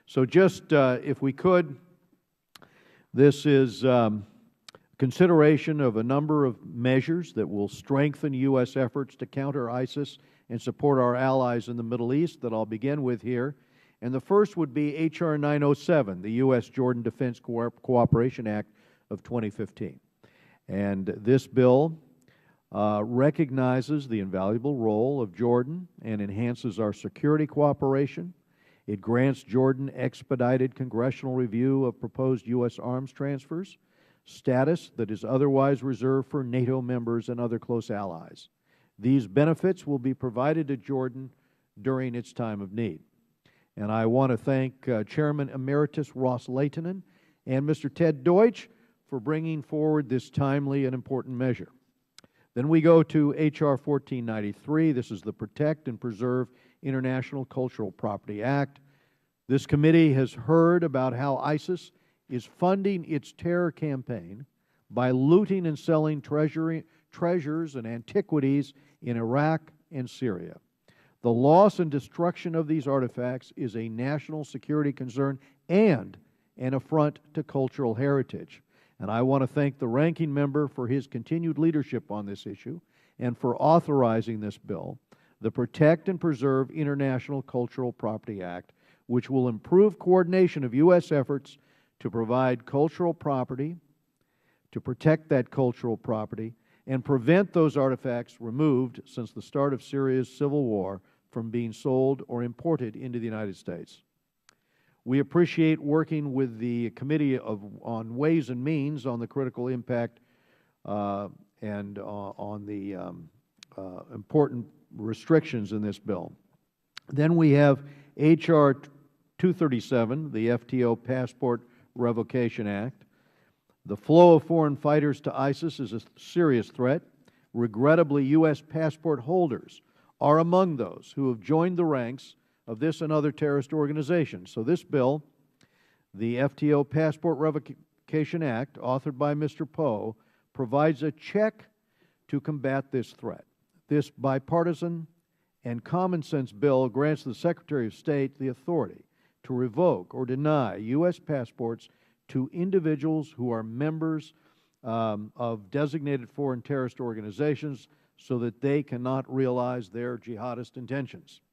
So just, if we could, this is consideration of a number of measures that will strengthen U.S. efforts to counter ISIS and support our allies in the Middle East that I'll begin with here. And the first would be H.R. 907, the U.S.-Jordan Defense Cooperation Act of 2015. And this bill recognizes the invaluable role of Jordan and enhances our security cooperation. It grants Jordan expedited congressional review of proposed U.S. arms transfers, status that is otherwise reserved for NATO members and other close allies. These benefits will be provided to Jordan during its time of need. And I want to thank Chairman Emeritus Ross Leitonen and Mr. Ted Deutsch for bringing forward this timely and important measure. Then we go to H.R. 1493. This is the Protect and Preserve International Cultural Property Act. This committee has heard about how ISIS is funding its terror campaign by looting and selling treasures and antiquities in Iraq and Syria. The loss and destruction of these artifacts is a national security concern and an affront to cultural heritage. And I want to thank the ranking member for his continued leadership on this issue and for authorizing this bill, the Protect and Preserve International Cultural Property Act, which will improve coordination of U.S. efforts to provide cultural property, to protect that cultural property, and prevent those artifacts removed since the start of Syria's civil war from being sold or imported into the United States. We appreciate working with the Committee on Ways and Means on the critical impact and on the important restrictions in this bill. Then we have H.R. 237, the FTO Passport Revocation Act. The flow of foreign fighters to ISIS is a serious threat. Regrettably, U.S. passport holders are among those who have joined the ranks of this and other terrorist organizations. So this bill, the FTO Passport Revocation Act, authored by Mr. Poe, provides a check to combat this threat. This bipartisan and common sense bill grants the Secretary of State the authority to revoke or deny U.S. passports to individuals who are members of designated foreign terrorist organizations so that they cannot realize their jihadist intentions.